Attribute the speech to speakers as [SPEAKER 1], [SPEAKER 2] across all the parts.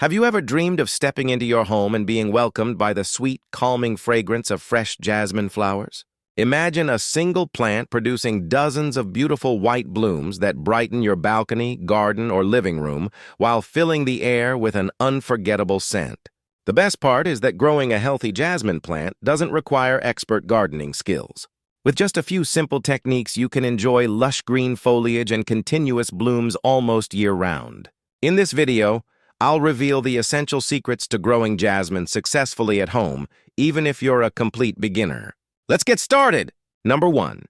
[SPEAKER 1] Have you ever dreamed of stepping into your home and being welcomed by the sweet, calming fragrance of fresh jasmine flowers? Imagine a single plant producing dozens of beautiful white blooms that brighten your balcony, garden, or living room while filling the air with an unforgettable scent. The best part is that growing a healthy jasmine plant doesn't require expert gardening skills. With just a few simple techniques, you can enjoy lush green foliage and continuous blooms almost year-round. In this video, I'll reveal the essential secrets to growing jasmine successfully at home, even if you're a complete beginner. Let's get started! Number 1.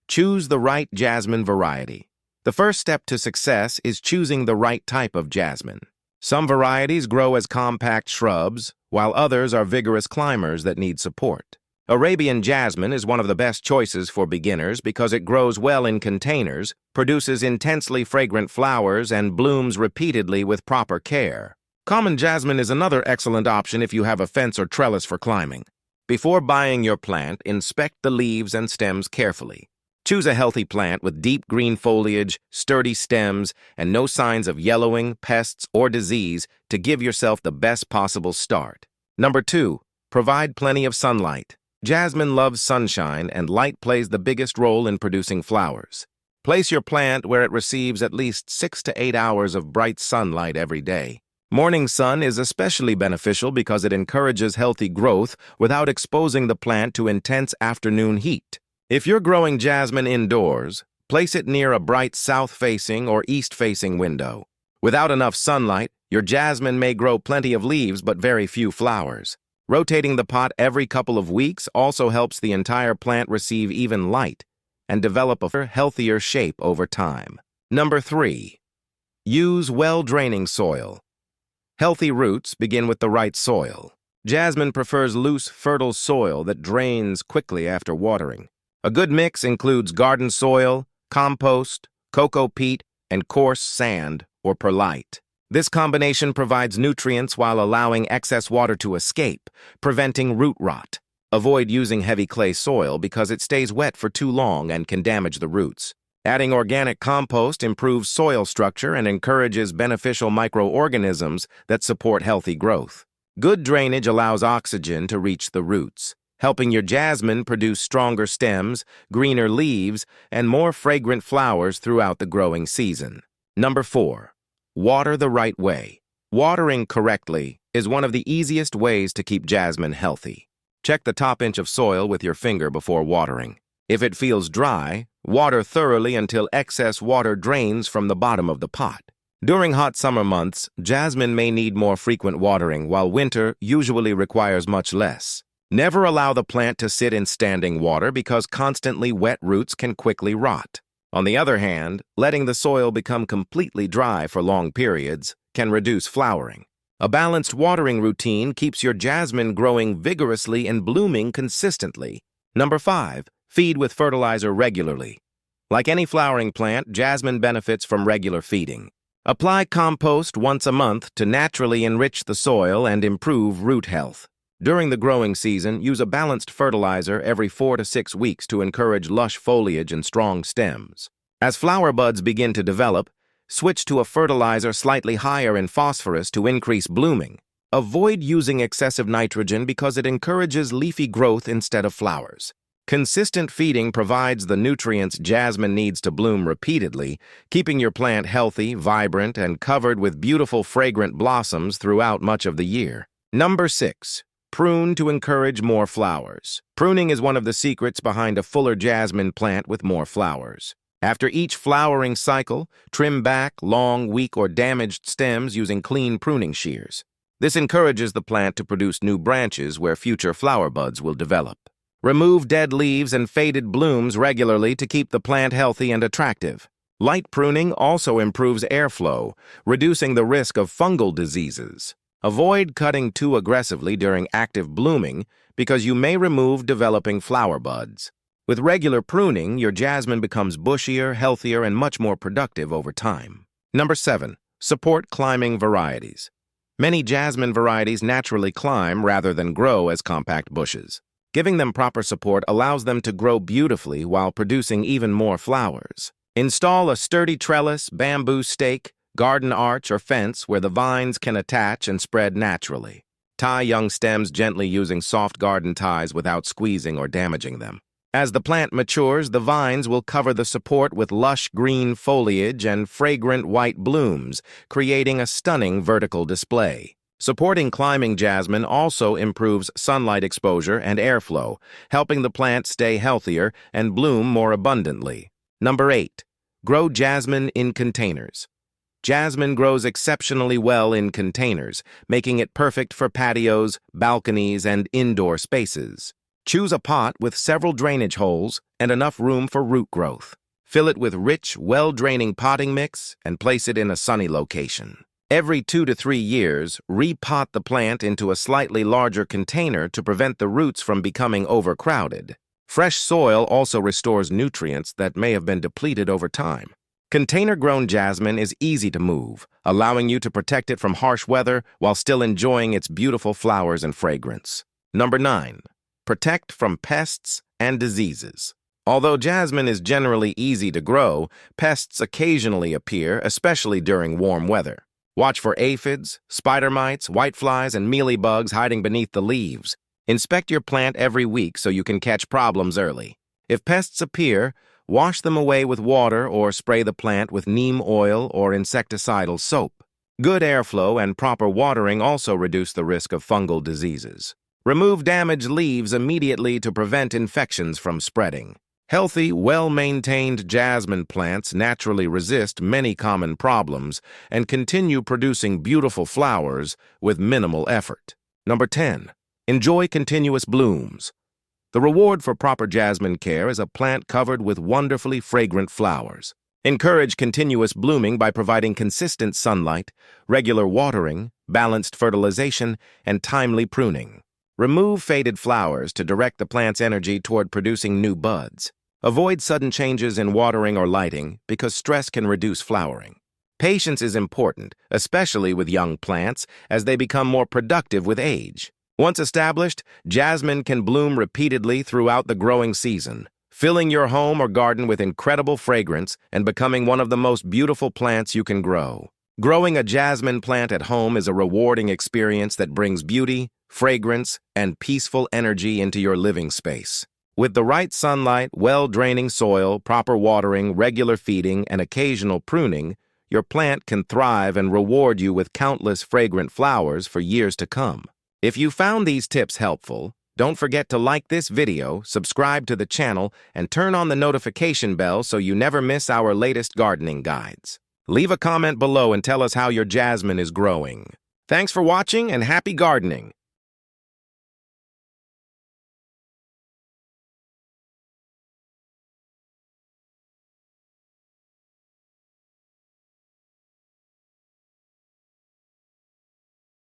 [SPEAKER 1] Choose the right jasmine variety. The first step to success is choosing the right type of jasmine. Some varieties grow as compact shrubs, while others are vigorous climbers that need support. Arabian Jasmine is one of the best choices for beginners because it grows well in containers, produces intensely fragrant flowers, and blooms repeatedly with proper care. Common jasmine is another excellent option if you have a fence or trellis for climbing. Before buying your plant, inspect the leaves and stems carefully. Choose a healthy plant with deep green foliage, sturdy stems, and no signs of yellowing, pests, or disease to give yourself the best possible start. Number 2. Provide plenty of sunlight. Jasmine loves sunshine, and light plays the biggest role in producing flowers. Place your plant where it receives at least 6 to 8 hours of bright sunlight every day. Morning sun is especially beneficial because it encourages healthy growth without exposing the plant to intense afternoon heat. If you're growing jasmine indoors, place it near a bright south-facing or east-facing window. Without enough sunlight, your jasmine may grow plenty of leaves but very few flowers. Rotating the pot every couple of weeks also helps the entire plant receive even light and develop a healthier shape over time. Number 3. Use well-draining soil. Healthy roots begin with the right soil. Jasmine prefers loose, fertile soil that drains quickly after watering. A good mix includes garden soil, compost, cocoa peat, and coarse sand or perlite. This combination provides nutrients while allowing excess water to escape, preventing root rot. Avoid using heavy clay soil because it stays wet for too long and can damage the roots. Adding organic compost improves soil structure and encourages beneficial microorganisms that support healthy growth. Good drainage allows oxygen to reach the roots, helping your jasmine produce stronger stems, greener leaves, and more fragrant flowers throughout the growing season. Number 4. Water the right way. Watering correctly is one of the easiest ways to keep jasmine healthy. Check the top inch of soil with your finger before watering. If it feels dry, water thoroughly until excess water drains from the bottom of the pot. During hot summer months, jasmine may need more frequent watering, while winter usually requires much less. Never allow the plant to sit in standing water because constantly wet roots can quickly rot. On the other hand, letting the soil become completely dry for long periods can reduce flowering. A balanced watering routine keeps your jasmine growing vigorously and blooming consistently. Number 5. Feed with fertilizer regularly. Like any flowering plant, jasmine benefits from regular feeding. Apply compost once a month to naturally enrich the soil and improve root health. During the growing season, use a balanced fertilizer every 4 to 6 weeks to encourage lush foliage and strong stems. As flower buds begin to develop, switch to a fertilizer slightly higher in phosphorus to increase blooming. Avoid using excessive nitrogen because it encourages leafy growth instead of flowers. Consistent feeding provides the nutrients jasmine needs to bloom repeatedly, keeping your plant healthy, vibrant, and covered with beautiful fragrant blossoms throughout much of the year. Number 6. Prune to encourage more flowers. Pruning is one of the secrets behind a fuller jasmine plant with more flowers. After each flowering cycle, trim back long, weak, or damaged stems using clean pruning shears. This encourages the plant to produce new branches where future flower buds will develop. Remove dead leaves and faded blooms regularly to keep the plant healthy and attractive. Light pruning also improves airflow, reducing the risk of fungal diseases. Avoid cutting too aggressively during active blooming because you may remove developing flower buds. With regular pruning, your jasmine becomes bushier, healthier, and much more productive over time. Number 7. Support climbing varieties. Many jasmine varieties naturally climb rather than grow as compact bushes. Giving them proper support allows them to grow beautifully while producing even more flowers. Install a sturdy trellis, bamboo stake, Garden arch or fence where the vines can attach and spread naturally. Tie young stems gently using soft garden ties without squeezing or damaging them. As the plant matures, the vines will cover the support with lush green foliage and fragrant white blooms, creating a stunning vertical display. Supporting climbing jasmine also improves sunlight exposure and airflow, helping the plant stay healthier and bloom more abundantly. Number 8. Grow jasmine in containers. Jasmine grows exceptionally well in containers, making it perfect for patios, balconies, and indoor spaces. Choose a pot with several drainage holes and enough room for root growth. Fill it with rich, well-draining potting mix and place it in a sunny location. Every 2 to 3 years, repot the plant into a slightly larger container to prevent the roots from becoming overcrowded. Fresh soil also restores nutrients that may have been depleted over time. Container-grown jasmine is easy to move, allowing you to protect it from harsh weather while still enjoying its beautiful flowers and fragrance. Number 9. Protect from pests and diseases. Although jasmine is generally easy to grow, pests occasionally appear, especially during warm weather. Watch for aphids, spider mites, whiteflies, and mealybugs hiding beneath the leaves. Inspect your plant every week so you can catch problems early. If pests appear, wash them away with water or spray the plant with neem oil or insecticidal soap. Good airflow and proper watering also reduce the risk of fungal diseases. Remove damaged leaves immediately to prevent infections from spreading. Healthy, well-maintained jasmine plants naturally resist many common problems and continue producing beautiful flowers with minimal effort. Number 10. Enjoy continuous blooms. The reward for proper jasmine care is a plant covered with wonderfully fragrant flowers. Encourage continuous blooming by providing consistent sunlight, regular watering, balanced fertilization, and timely pruning. Remove faded flowers to direct the plant's energy toward producing new buds. Avoid sudden changes in watering or lighting because stress can reduce flowering. Patience is important, especially with young plants, as they become more productive with age. Once established, jasmine can bloom repeatedly throughout the growing season, filling your home or garden with incredible fragrance and becoming one of the most beautiful plants you can grow. Growing a jasmine plant at home is a rewarding experience that brings beauty, fragrance, and peaceful energy into your living space. With the right sunlight, well-draining soil, proper watering, regular feeding, and occasional pruning, your plant can thrive and reward you with countless fragrant flowers for years to come. If you found these tips helpful, don't forget to like this video, subscribe to the channel, and turn on the notification bell so you never miss our latest gardening guides. Leave a comment below and tell us how your jasmine is growing. Thanks for watching and happy gardening!